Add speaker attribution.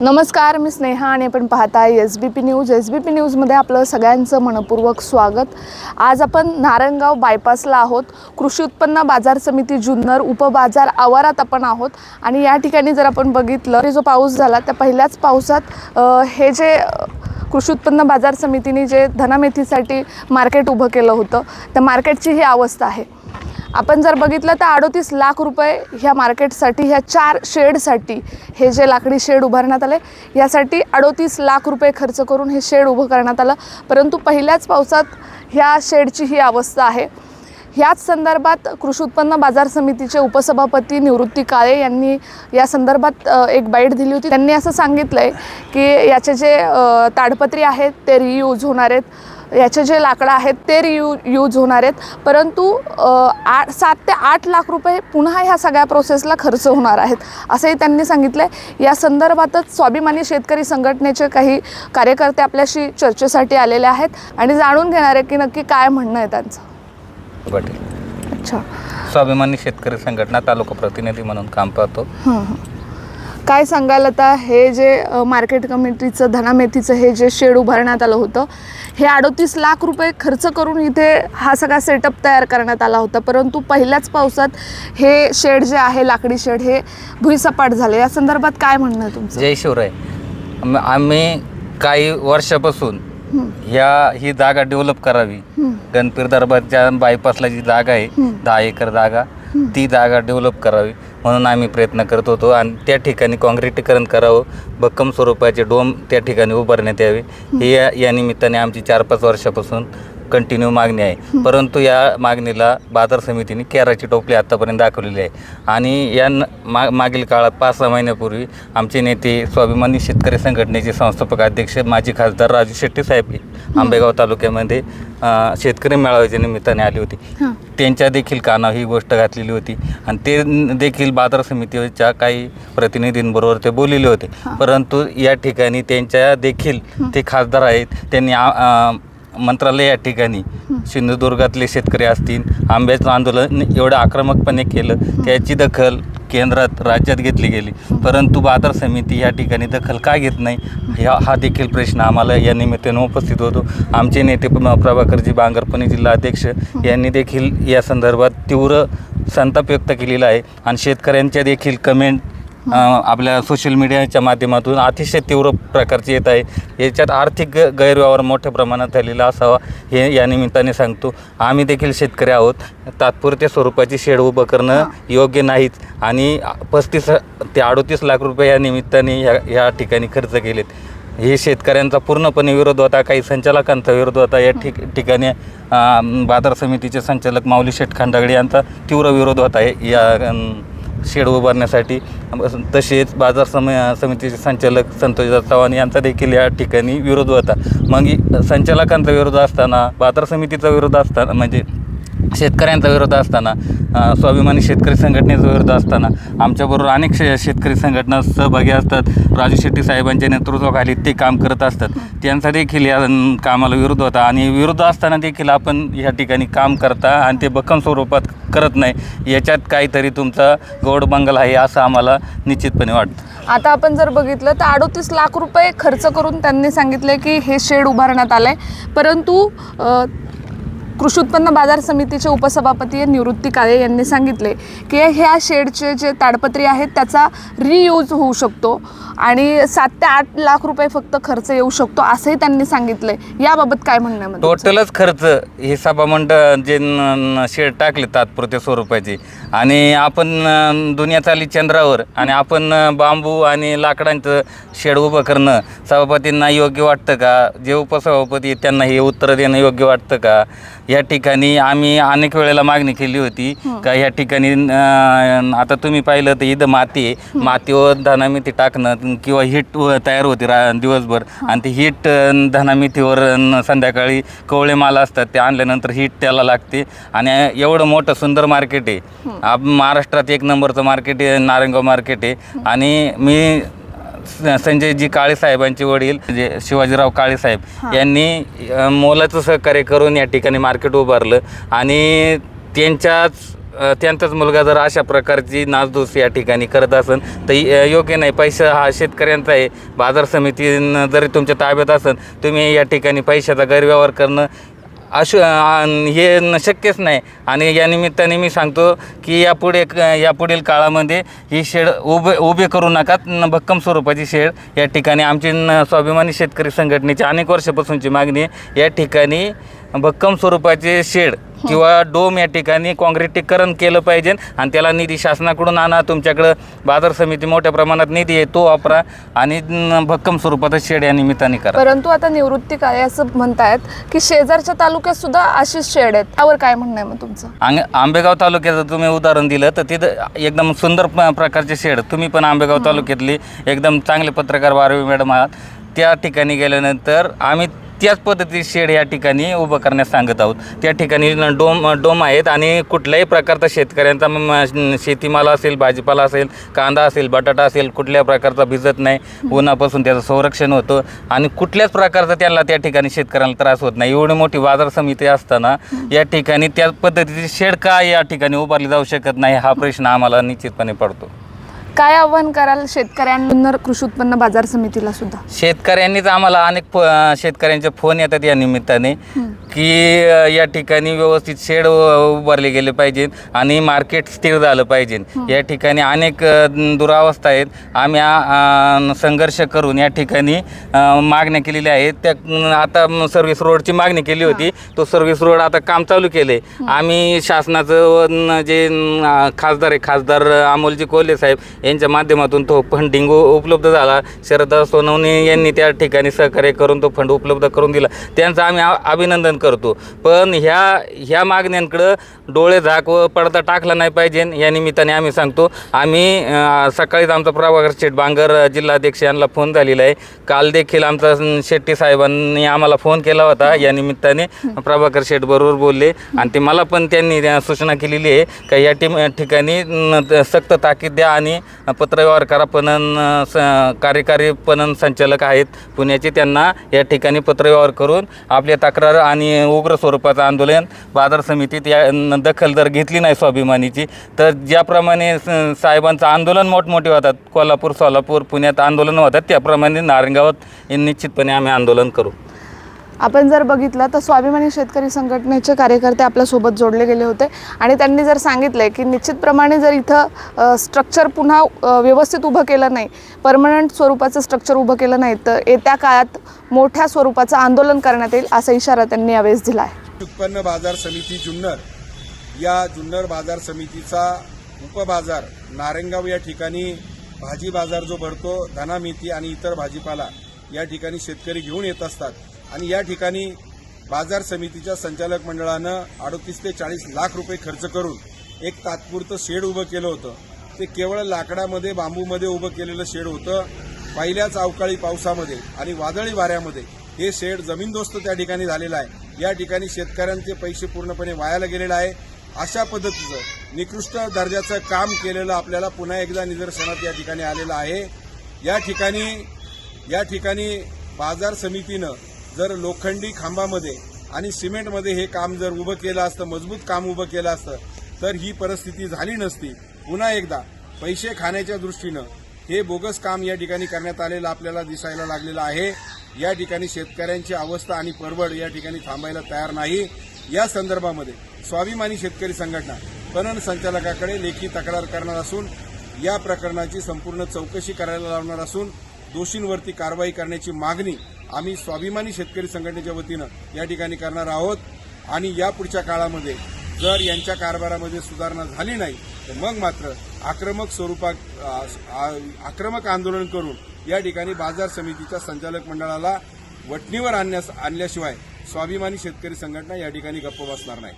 Speaker 1: नमस्कार, मी स्नेहा आणि आपण पाहताय SBP न्यूज. SBP न्यूजमध्ये आपलं सगळ्यांचं मनपूर्वक स्वागत. आज आपण नारायणगाव बायपासला आहोत. कृषी उत्पन्न बाजार समिती जुन्नर उपबाजार आवारात आपण आहोत आणि या ठिकाणी जर आपण बघितलं, जो पाऊस झाला त्या पहिल्याच पावसात हे जे कृषी उत्पन्न बाजार समितीने जे धनामेथीसाठी मार्केट उभं केलं होतं, त्या मार्केटची ही अवस्था आहे. आपण जर बघितलं तर 38 लाख रुपये ह्या मार्केटसाठी, ह्या 4 शेडसाठी, हे जे लाकडी शेड उभारण्यात आले यासाठी 38 लाख रुपये खर्च करून हे शेड उभं करण्यात आलं. परंतु पहिल्याच पावसात ह्या शेडची ही अवस्था आहे. ह्याच संदर्भात कृषी उत्पन्न बाजार समितीचे उपसभापती निवृत्ती काळे यांनी या संदर्भात एक बाईट दिली होती. त्यांनी असं सांगितलं आहे की याचे जे ताडपत्री आहेत ते रियूज होणार आहेत, याचे जे लाकडं आहेत ते रियूज होणार आहेत, परंतु 7 ते 8 लाख रुपये पुन्हा ह्या सगळ्या प्रोसेसला खर्च होणार आहेत असंही त्यांनी सांगितलं आहे. या संदर्भातच स्वाभिमानी शेतकरी संघटनेचे काही कार्यकर्ते आपल्याशी चर्चेसाठी आलेले आहेत आणि जाणून घेणार आहे की नक्की काय म्हणणं आहे त्यांचं.
Speaker 2: अच्छा, स्वाभिमानी शेतकरी संघटना तालुका प्रतिनिधी म्हणून काम पाहतो.
Speaker 1: काय सांगाल आता, हे जे मार्केट कमिटीचं धनामेथीचं हे जे शेड उभारण्यात आलं होतं, हे 38 लाख रुपये खर्च करून इथे हा सगळा सेटअप तयार करण्यात आला होता, परंतु पहिल्याच पावसात हे शेड जे आहे लाकडी शेड हे भुईसपाट झाले. या संदर्भात काय म्हणणं आहे तुमचं?
Speaker 2: जय शिवराय. आम्ही काही वर्षापासून ही जागा डेव्हलप करावी, गणपीर दरबारच्या बायपासला जी जागा आहे 10 एकर जागा, ती जागा डेव्हलप करावी म्हणून आम्ही प्रयत्न करत होतो आणि त्या ठिकाणी काँक्रिटीकरण करावं, भक्कम स्वरूपाचे डोम त्या ठिकाणी उभारण्यात यावे, ही या निमित्ताने आमची 4-5 वर्षापासून कंटिन्यू मागणी आहे. परंतु या मागणीला बाजार समितीने केराची टोपली आत्तापर्यंत दाखवलेली आहे आणि या मागील काळात 5-6 महिन्यापूर्वी आमचे नेते स्वाभिमानी शेतकरी संघटनेचे संस्थापक अध्यक्ष माजी खासदार राजू शेट्टी साहेब आंबेगाव तालुक्यामध्ये शेतकरी मेळाव्याच्या निमित्ताने आली होती. त्यांच्या देखील कानावर ही गोष्ट घातलेली होती आणि ते देखील बाजार समितीच्या काही प्रतिनिधींबरोबर ते बोललेले होते. परंतु या ठिकाणी त्यांच्या देखील ते खासदार आहेत, त्यांनी मंत्रालय या ठिकाणी सिंधुदुर्गातले शेतकरी असतील, आंब्याचं आंदोलन एवढं आक्रमकपणे केलं, त्याची दखल केंद्रात राज्यात घेतली गेली, परंतु बाजार समिती या ठिकाणी दखल का घेत नाही हा देखील प्रश्न आम्हाला या निमित्ताने उपस्थित होतो. आमचे नेते प्रभाकरजी बांगरपणे जिल्हाध्यक्ष यांनी देखील या संदर्भात तीव्र संताप व्यक्त केलेला आहे आणि शेतकऱ्यांच्या देखील कमेंट आपल्या सोशल मीडियाच्या माध्यमातून अतिशय तीव्र प्रकारचे येत आहे. याच्यात आर्थिक गैरव्यवहार मोठ्या प्रमाणात झालेला असावा हे या निमित्ताने सांगतो. आम्ही देखील शेतकरी आहोत. तात्पुरत्या स्वरूपाची शेड उभं करणं योग्य नाहीच आणि 35 ते 38 लाख रुपये या निमित्ताने ह्या ठिकाणी खर्च केलेत. हे शेतकऱ्यांचा पूर्णपणे विरोध होता, काही संचालकांचा विरोध होता. या ठिकाणी बाजार समितीचे संचालक माऊली शेठ खंडागळे यांचा तीव्र विरोध होता या शेड उभारण्यासाठी. तसेच बाजार समितीचे संचालक संतोषदास चव्हाण यांचा देखील या ठिकाणी विरोध होता. मग संचालकांचा विरोध असताना, बाजार समितीचा विरोध असताना, म्हणजे शेतकऱ्यांचा विरोध असताना, स्वाभिमानी शेतकरी संघटनेचा विरोध असताना आमच्याबरोबर अनेक शेतकरी संघटना सहभागी असतात. राजू शेट्टी साहेबांच्या नेतृत्वाखाली ते काम करत असतात. त्यांचा देखील या कामाला विरोध होता आणि विरोध असताना देखील आपण या ठिकाणी काम करता आणि ते भक्कम स्वरूपात करत नाही. याच्यात काहीतरी तुमचा गोड बंगला आहे असं आम्हाला निश्चितपणे वाटतं.
Speaker 1: आता आपण जर बघितलं तर 38 लाख रुपये खर्च करून त्यांनी सांगितले की हे शेड उभारण्यात आलं आहे, परंतु कृषी उत्पन्न बाजार समितीचे उपसभापती निवृत्ती काळे यांनी सांगितले की ह्या शेडचे जे ताडपत्री आहेत त्याचा रियूज होऊ शकतो आणि 7 ते 8 लाख रुपये फक्त खर्च येऊ शकतो असंही त्यांनी सांगितलंय. याबाबत काय म्हणणं आहे?
Speaker 2: टोटलच खर्च हे सभामंडळ जे शेड टाकले तात्पुरत्या स्वरूपाचे आणि आपण दुनिया चालली चंद्रावर आणि आपण बांबू आणि लाकडांचं शेड उभं करणं सभापतींना योग्य वाटतं का? जे उपसभापती त्यांना हे उत्तर देणं योग्य वाटतं का? या ठिकाणी आम्ही अनेक वेळेला मागणी केली होती का या ठिकाणी आता तुम्ही पाहिलं तर इथं माती आहे, मातीवर धनामेथी टाकणं किंवा हीट तयार होते दिवसभर आणि ती हीट धनामेथीवर संध्याकाळी कवळे माल असतात ते आणल्यानंतर हीट त्याला लागते आणि एवढं मोठं सुंदर मार्केट आहे. महाराष्ट्रात 1 नंबरचं मार्केट आहे, नारायणगाव मार्केट आहे. आणि मी संजयजी काळे साहेबांचे वडील म्हणजे शिवाजीराव काळे साहेब यांनी मोलाचं सहकार्य करून या ठिकाणी मार्केट उभारलं आणि त्यांच्याच त्यांचाच मुलगा जर अशा प्रकारची नासधूस या ठिकाणी करत असेल तर योग्य नाही. पैसा हा शेतकऱ्यांचा आहे. बाजार समितीनं जरी तुमच्या ताब्यात असेल, तुम्ही या ठिकाणी पैशाचा गैरव्यवहार करणं हे शक्यच नाही. आणि या निमित्ताने मी सांगतो की यापुढील काळामध्ये ही शेड उभे करू नका. भक्कम स्वरूपाची शेड या ठिकाणी आमची स्वाभिमानी शेतकरी संघटनेची अनेक वर्षापासूनची मागणी आहे. या ठिकाणी भक्कम स्वरूपाचे शेड किंवा डोम या ठिकाणी काँक्रिटीकरण केलं पाहिजे आणि त्याला निधी शासनाकडून आणा. तुमच्याकडं बाजार समिती मोठ्या प्रमाणात निधी आहे, तो वापरा आणि भक्कम स्वरूपाचं शेड या निमित्ताने करा.
Speaker 1: परंतु आता निवृत्ती काय असं म्हणतायत की शेजारच्या तालुक्यात सुद्धा अशीच शेड आहेत, त्यावर काय म्हणणं आहे मग तुमचं?
Speaker 2: आंबेगाव तालुक्याचं तुम्ही उदाहरण दिलं तर तिथं एकदम सुंदर प्रकारचे शेड, तुम्ही पण आंबेगाव तालुक्यातली एकदम चांगले पत्रकार बारवी मॅडम आहात, त्या ठिकाणी गेल्यानंतर आम्ही त्याच पद्धतीचे शेड या ठिकाणी उभं करण्यास सांगत आहोत. त्या ठिकाणी डोम आहेत आणि कुठल्याही प्रकारचा शेतकऱ्यांचा शेतीमाल असेल, भाजीपाला असेल, कांदा असेल, बटाटा असेल, कुठल्या प्रकारचा भिजत नाही. उन्हापासून त्याचं संरक्षण होतं आणि कुठल्याच प्रकारचा त्यांना त्या ठिकाणी शेतकऱ्यांना त्रास होत नाही. एवढी मोठी बाजार समिती असताना या ठिकाणी त्या पद्धतीची शेड का या ठिकाणी उभारली जाऊ शकत नाही, हा प्रश्न आम्हाला निश्चितपणे पडतो.
Speaker 1: काय आव्हान कराल शेतकऱ्यांना कृषी उत्पन्न बाजार समितीला सुद्धा?
Speaker 2: शेतकऱ्यांनीच आम्हाला अनेक शेतकऱ्यांचे फोन येतात या निमित्ताने की या ठिकाणी व्यवस्थित शेड उभारले गेले पाहिजेत आणि मार्केट स्थिर झालं पाहिजे. या ठिकाणी अनेक दुरावस्था आहेत. आम्ही संघर्ष करून या ठिकाणी मागण्या केलेल्या आहेत. त्या आता सर्व्हिस रोडची मागणी केली होती, तो सर्व्हिस रोड आता काम चालू केले. आम्ही शासनाचं जे खासदार अमोलजी कोल्हे साहेब यांच्या माध्यमातून तो फंडिंग उपलब्ध झाला. शरद सोनवणे यांनी त्या ठिकाणी सहकार्य करून तो फंड उपलब्ध करून दिला, त्यांचं आम्ही अभिनंदन करतो. पण ह्या मागण्यांकडं डोळे झाक व पडदा टाकला नाही पाहिजे या निमित्ताने आम्ही सांगतो. आम्ही सकाळीच आमचा प्रभाकर शेठ बांगर जिल्हाध्यक्ष यांना फोन झालेला आहे. काल देखील आमचा शेट्टी साहेबांनी आम्हाला फोन केला होता, या निमित्ताने प्रभाकर शेठ बरोबर बोलले आणि ते मला पण त्यांनी सूचना केलेली आहे का या ठिकाणी सक्त ताकीद द्या आणि पत्रव्यवहार करा. कार्यकारी पणन संचालक आहेत पुण्याचे, त्यांना या ठिकाणी पत्रव्यवहार करून आपल्या तक्रार आणि उग्र स्वरूपाचं आंदोलन बाजार समितीत या दखल जर घेतली नाही स्वाभिमानीची, तर ज्याप्रमाणे साहेबांचं आंदोलन मोठमोठे होतात, कोल्हापूर, सोलापूर, पुण्यात आंदोलन होतात, त्याप्रमाणे नारायणगावात निश्चितपणे आम्ही आंदोलन करू.
Speaker 1: आपण जर बघितलं तर स्वाभिमानी शेतकरी संघटनेचे कार्यकर्ते आपल्यासोबत जोडले गेले होते आणि त्यांनी जर सांगितलं की निश्चितप्रमाणे जर इथं स्ट्रक्चर पुन्हा व्यवस्थित उभं केलं नाही, परमनंट स्वरूपाचं स्ट्रक्चर उभं केलं नाही, तर येत्या काळात मोठ्या स्वरूपाचं आंदोलन करण्यात येईल असा इशारा त्यांनी यावेळेस दिला आहे.
Speaker 3: उत्पन्न बाजार समिती जुन्नर, या जुन्नर बाजार समितीचा उपबाजार नारायणगाव या ठिकाणी भाजी बाजार जो भरतो, धना मेथी आणि इतर भाजीपाला या ठिकाणी शेतकरी घेऊन येत असतात आणि या ठिकाणी बाजार समितीच्या संचालक मंडळानं 38 ते 40 लाख रुपये खर्च करून एक तात्पुरतं शेड उभं केलं होतं. ते केवळ लाकडामध्ये, बांबूमध्ये उभं केलेलं शेड होतं. पहिल्याच अवकाळी पावसामध्ये आणि वादळी वाऱ्यामध्ये हे शेड जमीनदोस्त त्या ठिकाणी झालेलं आहे. या ठिकाणी शेतकऱ्यांचे पैसे पूर्णपणे वायाला गेलेले आहे. अशा पद्धतीचं निकृष्ट दर्जाचं काम केलेलं आपल्याला पुन्हा एकदा निदर्शनात या ठिकाणी आलेलं आहे. या ठिकाणी बाजार समितीनं जर लोखंडी खांबामध्ये आणि सिमेंटमध्ये हे काम जर उभं केलं असतं, मजबूत काम उभं केलं असतं, तर ही परिस्थिती झाली नसती. पुन्हा एकदा पैसे खाण्याच्या दृष्टीनं हे बोगस काम या ठिकाणी करण्यात आलेलं आपल्याला दिसायला लागलेलं आहे. या ठिकाणी शेतकऱ्यांची अवस्था आणि परवड या ठिकाणी थांबायला तयार नाही. या संदर्भामध्ये स्वाभिमानी शेतकरी संघटना पणन संचालकाकडे लेखी तक्रार करणार असून या प्रकरणाची संपूर्ण चौकशी करायला लावणार असून दोषींवरती कारवाई करण्याची मागणी आम्ही स्वाभिमानी शेतकरी संघटनेच्या वतीनं या ठिकाणी करणार आहोत. आणि यापुढच्या काळामध्ये जर यांच्या कारभारामध्ये सुधारणा झाली नाही तर मग मात्र आक्रमक आंदोलन करून या ठिकाणी बाजार समितीच्या संचालक मंडळाला वठणीवर आणल्याशिवाय स्वाभिमानी शेतकरी संघटना या ठिकाणी गप्प बसणार नाही.